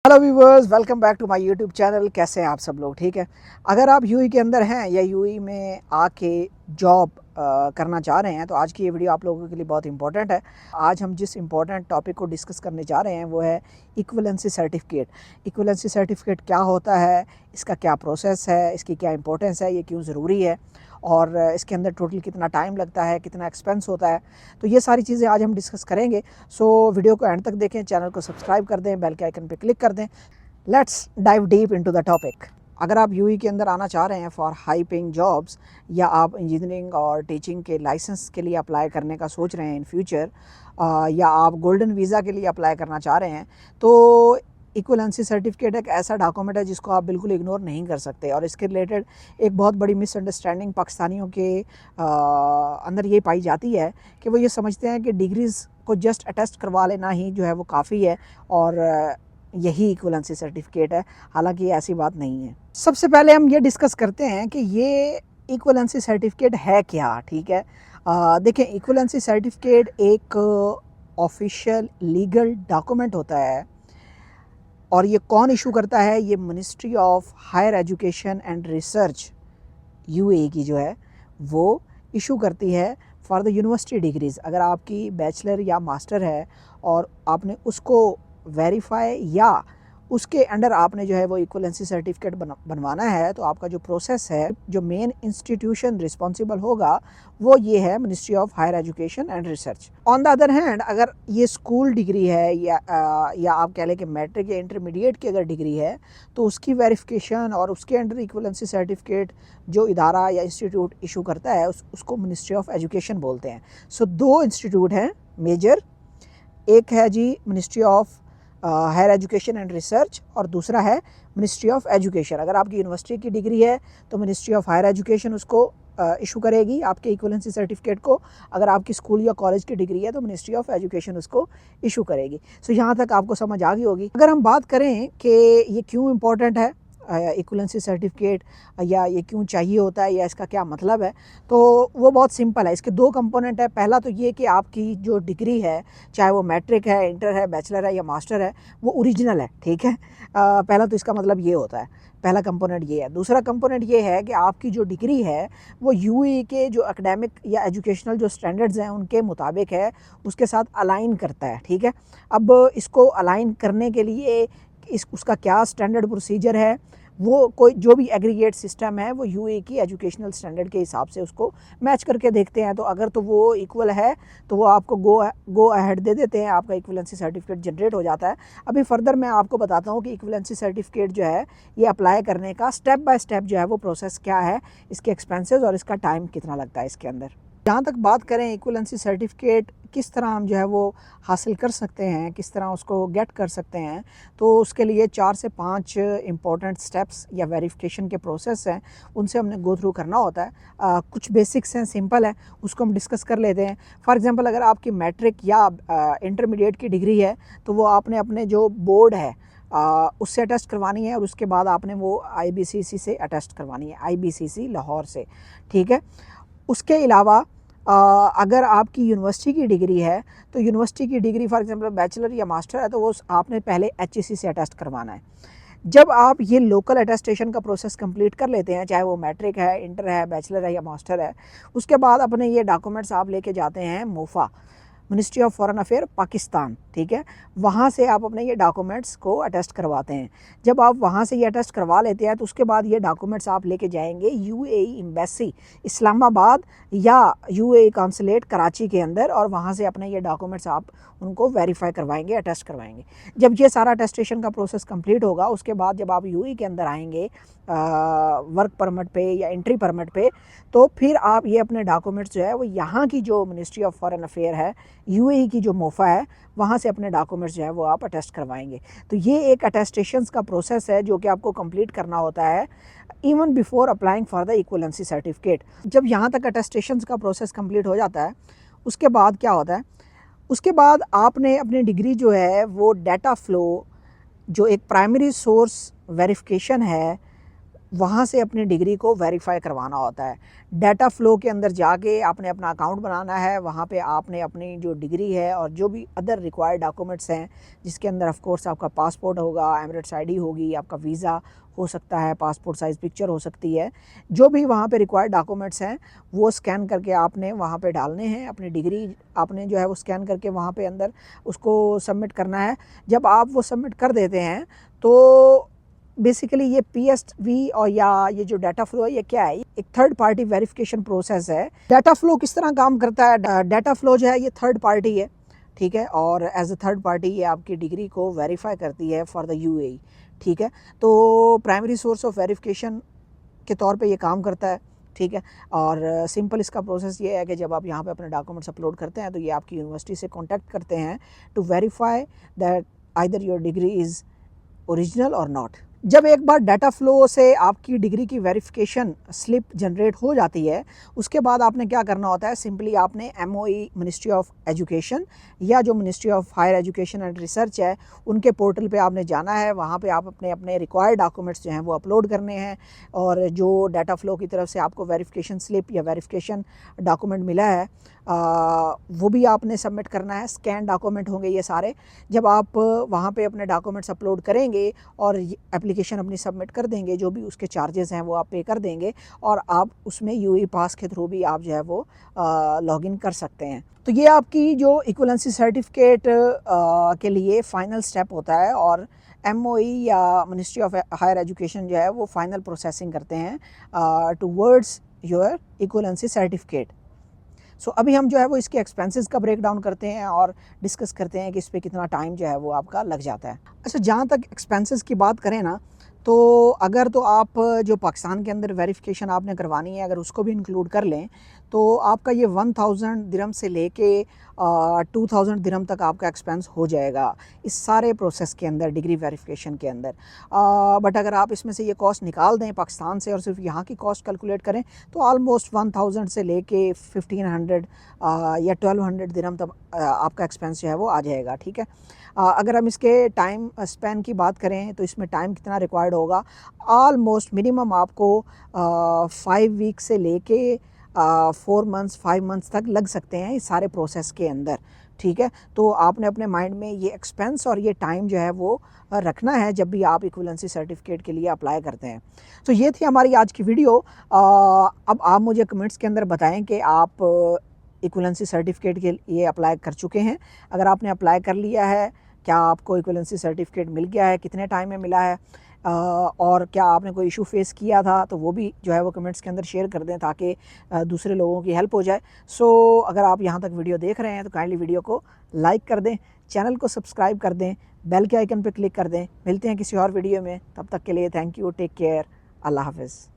Hello viewers, welcome back to my YouTube channel. कैसे हैं आप सब लोग? ठीक है। अगर आप यूएई के अंदर हैं या यूएई में आके जॉब करना चाह रहे हैं तो आज की ये वीडियो आप लोगों के लिए बहुत इंपॉर्टेंट है। आज हम जिस इंपॉर्टेंट टॉपिक को डिस्कस करने जा रहे हैं वो है इक्विवेलेंसी सर्टिफिकेट। इक्विवेलेंसी सर्टिफिकेट क्या होता है, इसका क्या प्रोसेस है, इसकी क्या इंपॉर्टेंस है, ये क्यों ज़रूरी है और इसके अंदर टोटल कितना टाइम लगता है, कितना एक्सपेंस होता है, तो ये सारी चीज़ें आज हम डिस्कस करेंगे। सो वीडियो को एंड तक देखें, चैनल को सब्सक्राइब कर दें, बेल के आइकन पे क्लिक कर दें। Let's dive deep into the topic. अगर आप यूएई के अंदर आना चाह रहे हैं फॉर हाई पेइंग जॉब्स या आप इंजीनियरिंग और टीचिंग के लाइसेंस के लिए अप्लाई करने का सोच रहे हैं इन फ्यूचर, या आप गोल्डन वीज़ा के लिए अप्लाई करना चाह रहे हैं, तो इक्विवेलेंसी सर्टिफिकेट एक ऐसा डॉक्यूमेंट है जिसको आप बिल्कुल इग्नोर नहीं कर सकते। और इसके रिलेटेड एक बहुत बड़ी मिसअंडरस्टैंडिंग पाकिस्तानियों के अंदर ये पाई जाती है कि वो ये समझते हैं कि डिग्रीज़ को जस्ट अटेस्ट करवा लेना ही जो है वो काफ़ी है और यही इक्विवेलेंसी सर्टिफिकेट है। हालांकि ऐसी बात नहीं है। सबसे पहले हम ये डिस्कस करते हैं कि ये इक्विवेलेंसी सर्टिफिकेट है क्या। ठीक है, देखें, इक्विवेलेंसी सर्टिफिकेट एक ऑफिशियल लीगल डॉक्यूमेंट होता है और ये कौन इशू करता है? ये ministry of higher education and research UAE की जो है वो इशू करती है फॉर द यूनिवर्सिटी डिग्रीज़। अगर आपकी बैचलर या मास्टर है और आपने उसको वेरीफाई या उसके अंडर आपने जो है वो इक्विवेलेंसी सर्टिफिकेट बनवाना है, तो आपका जो प्रोसेस है, जो मेन इंस्टीट्यूशन रिस्पॉन्सिबल होगा वो ये है ministry of higher education and research. On the other hand, अगर ये स्कूल डिग्री है या आप कह लें कि मैट्रिक या इंटरमीडिएट की अगर डिग्री है, तो उसकी वेरिफिकेशन और उसके अंडर इक्विवेलेंसी सर्टिफिकेट जो इदारा या इंस्टीट्यूट इशू करता है उसको मिनिस्ट्री ऑफ एजुकेशन बोलते हैं। सो दो इंस्टीट्यूट हैं मेजर, एक है जी ministry of higher education and research और दूसरा है मिनिस्ट्री ऑफ एजुकेशन। अगर आपकी यूनिवर्सिटी की डिग्री है तो मिनिस्ट्री ऑफ हायर एजुकेशन उसको इशू करेगी आपके इक्विवेलेंसी सर्टिफिकेट को। अगर आपकी स्कूल या कॉलेज की डिग्री है तो मिनिस्ट्री ऑफ एजुकेशन उसको इशू करेगी। सो यहाँ तक आपको समझ आ गई होगी। अगर हम बात करें कि ये क्यों इम्पोर्टेंट है इक्विवेलेंसी सर्टिफिकेट, या ये क्यों चाहिए होता है, या इसका क्या मतलब है, तो वो बहुत सिंपल है। इसके दो कंपोनेंट है। पहला तो ये कि आपकी जो डिग्री है, चाहे वो मैट्रिक है, इंटर है, बैचलर है या मास्टर है, वो ओरिजिनल है। ठीक है, पहला तो इसका मतलब ये होता है, पहला कंपोनेंट ये है। दूसरा कंपोनेंट ये है कि आपकी जो डिग्री है वो यूएई के जो एकेडमिक या एजुकेशनल जो स्टैंडर्ड्स हैं उनके मुताबिक है, उसके साथ अलाइन करता है। ठीक है, अब इसको अलाइन करने के लिए उसका क्या स्टैंडर्ड प्रोसीजर है, वो कोई जो भी एग्रीगेट सिस्टम है वो यूएई की एजुकेशनल स्टैंडर्ड के हिसाब से उसको मैच करके देखते हैं। तो अगर तो वो इक्वल है तो वो आपको गो अहेड दे देते हैं, आपका इक्विवेलेंसी सर्टिफिकेट जनरेट हो जाता है। अभी फर्दर मैं आपको बताता हूँ कि इक्विवेलेंसी सर्टिफिकेट जो है ये अप्लाई करने का स्टेप बाय स्टेप जो है वो प्रोसेस क्या है, इसके एक्सपेंसेस और इसका टाइम कितना लगता है इसके अंदर। जहाँ तक बात करें इक्विवेलेंसी सर्टिफिकेट किस तरह हम जो है वो हासिल कर सकते हैं, किस तरह उसको गेट कर सकते हैं, तो उसके लिए 4 से 5 इम्पॉर्टेंट स्टेप्स या वेरिफिकेशन के प्रोसेस हैं, उनसे हमने गो थ्रू करना होता है। कुछ बेसिक्स हैं, सिंपल है, उसको हम डिस्कस कर लेते हैं। फॉर एग्जांपल, अगर आपकी मैट्रिक या इंटरमीडिएट की डिग्री है तो वो आपने अपने जो बोर्ड है उससे अटेस्ट करवानी है और उसके बाद आपने वो आईबीसीसी से अटेस्ट करवानी है, आईबीसीसी लाहौर से। ठीक है, उसके अलावा अगर आपकी यूनिवर्सिटी की डिग्री है तो यूनिवर्सिटी की डिग्री फॉर एग्जांपल बैचलर या मास्टर है तो वो आपने पहले एचईसी से अटेस्ट करवाना है। जब आप ये लोकल अटेस्टेशन का प्रोसेस कंप्लीट कर लेते हैं, चाहे वो मैट्रिक है, इंटर है, बैचलर है या मास्टर है, उसके बाद अपने ये डॉक्यूमेंट्स आप लेके जाते हैं MOFA, ministry of foreign affair Pakistan. ठीक है, वहाँ से आप अपने ये डॉक्यूमेंट्स को अटेस्ट करवाते हैं। जब आप वहाँ से ये अटेस्ट करवा लेते हैं तो उसके बाद ये डॉक्यूमेंट्स आप लेके जाएंगे यूएई एम्बेसी इस्लामाबाद या यूएई कॉन्सुलेट कराची के अंदर, और वहाँ से अपने ये डॉक्यूमेंट्स आप उनको वेरीफाई करवाएंगे, अटेस्ट करवाएंगे। जब ये सारा अटेस्टेशन का प्रोसेस कंप्लीट होगा उसके बाद जब आप यूएई के अंदर आएंगे वर्क परमिट पे या एंट्री परमिट पे, तो फिर आप ये अपने डॉक्यूमेंट्स जो है वो यहाँ की जो मिनिस्ट्री ऑफ फॉरेन अफेयर है, यूएई की जो मोफा है, वहाँ से अपने डॉक्यूमेंट्स जो है वो आप अटेस्ट करवाएंगे। तो ये एक अटेस्टेशंस का प्रोसेस है जो कि आपको कंप्लीट करना होता है even before applying for the equivalency certificate. जब यहाँ तक अटेस्टेशंस का प्रोसेस कंप्लीट हो जाता है उसके बाद क्या होता है, उसके बाद आपने अपनी डिग्री जो है वो डाटा फ्लो, जो एक प्राइमरी सोर्स वेरिफिकेशन है, वहाँ से अपनी डिग्री को वेरीफाई करवाना होता है। डाटा फ्लो के अंदर जाके आपने अपना अकाउंट बनाना है, वहाँ पे आपने अपनी जो डिग्री है और जो भी अदर रिक्वायर्ड डॉक्यूमेंट्स हैं, जिसके अंदर ऑफ कोर्स आपका पासपोर्ट होगा, एमिरेट्स आईडी होगी, आपका वीज़ा हो सकता है, पासपोर्ट साइज़ पिक्चर हो सकती है, जो भी वहाँ पे रिक्वायर्ड डॉक्यूमेंट्स हैं वो स्कैन करके आपने वहाँ पे डालने हैं। अपनी डिग्री आपने जो है वो स्कैन करके वहाँ पे अंदर उसको सबमिट करना है। जब आप वो सबमिट कर देते हैं तो बेसिकली ये PSV और या ये जो डाटा फ्लो है ये क्या है, एक थर्ड पार्टी वेरिफिकेशन प्रोसेस है। डाटा फ्लो किस तरह काम करता है? डाटा फ्लो जो है ये थर्ड पार्टी है, ठीक है, और एज अ थर्ड पार्टी ये आपकी डिग्री को वेरीफाई करती है फॉर द UAE, ठीक है। तो प्राइमरी सोर्स ऑफ वेरिफिकेशन के तौर पे ये काम करता है, ठीक है। और सिंपल इसका प्रोसेस ये है कि जब आप यहाँ पे अपने डॉक्यूमेंट्स अपलोड करते हैं तो ये आपकी यूनिवर्सिटी से कॉन्टैक्ट करते हैं to verify that either your degree is original और नॉट। जब एक बार डाटा फ्लो से आपकी डिग्री की वेरिफिकेशन स्लिप जनरेट हो जाती है, उसके बाद आपने क्या करना होता है, सिंपली आपने MOE मिनिस्ट्री ऑफ एजुकेशन या जो ministry of higher education and research है उनके पोर्टल पे आपने जाना है। वहाँ पे आप अपने अपने रिक्वायर्ड डॉक्यूमेंट्स जो हैं वो अपलोड करने हैं, और जो डाटा फ्लो की तरफ से आपको वेरिफिकेशन स्लिप या वेरिफिकेशन डॉक्यूमेंट मिला है वो भी आपने सबमिट करना है। स्कैन डॉक्यूमेंट होंगे ये सारे। जब आप वहाँ पे अपने डॉक्यूमेंट्स अपलोड करेंगे और एप्लीकेशन अपनी सबमिट कर देंगे, जो भी उसके चार्जेस हैं वो आप पे कर देंगे, और आप उसमें UAE पास के थ्रू भी आप जो है वो लॉगिन कर सकते हैं। तो ये आपकी जो इक्विवेलेंसी सर्टिफिकेट के लिए फ़ाइनल स्टेप होता है, और MOE या मिनिस्ट्री ऑफ हायर एजुकेशन जो है वो फाइनल प्रोसेसिंग करते हैं टूवर्ड्स योर इक्विवेलेंसी सर्टिफिकेट। सो अभी हम जो है वो इसके एक्सपेंसेस का ब्रेक डाउन करते हैं और डिस्कस करते हैं कि इस पे कितना टाइम जो है वो आपका लग जाता है। अच्छा, जहाँ तक एक्सपेंसेस की बात करें ना, तो अगर तो आप जो पाकिस्तान के अंदर वेरिफिकेशन आपने करवानी है अगर उसको भी इंक्लूड कर लें तो आपका ये 1000 दिरहम से लेके 2000 दिरहम तक आपका एक्सपेंस हो जाएगा इस सारे प्रोसेस के अंदर, डिग्री वेरिफिकेशन के अंदर। बट अगर आप इसमें से ये कॉस्ट निकाल दें पाकिस्तान से और सिर्फ यहाँ की कॉस्ट कैलकुलेट करें तो ऑलमोस्ट 1000 से लेके 1500 या 1200 दिरहम तक आपका एक्सपेंस जो है वो आ जाएगा, ठीक है। अगर हम इसके टाइम स्पेन की बात करें तो इसमें टाइम कितना रिक्वायर्ड होगा, ऑलमोस्ट मिनिमम आपको 5 वीक से लेके 4 मंथ्स 5 मंथ्स तक लग सकते हैं इस सारे प्रोसेस के अंदर, ठीक है। तो आपने अपने माइंड में ये एक्सपेंस और ये टाइम जो है वो रखना है जब भी आप इक्विवेलेंसी सर्टिफिकेट के लिए अप्लाई करते हैं। तो ये थी हमारी आज की वीडियो। अब आप मुझे कमेंट्स के अंदर बताएं कि आप इक्विवेलेंसी सर्टिफिकेट के लिए अप्लाई कर चुके हैं। अगर आपने अप्लाई कर लिया है, क्या आपको इक्विवेलेंसी सर्टिफिकेट मिल गया है, कितने टाइम में मिला है, और क्या आपने कोई इशू फेस किया था, तो वो भी जो है वो कमेंट्स के अंदर शेयर कर दें ताकि दूसरे लोगों की हेल्प हो जाए। सो अगर आप यहाँ तक वीडियो देख रहे हैं तो काइंडली वीडियो को लाइक कर दें, चैनल को सब्सक्राइब कर दें, बेल के आइकन पर क्लिक कर दें। मिलते हैं किसी और वीडियो में, तब तक के लिए थैंक यू, टेक केयर, अल्लाह हाफ़िज़।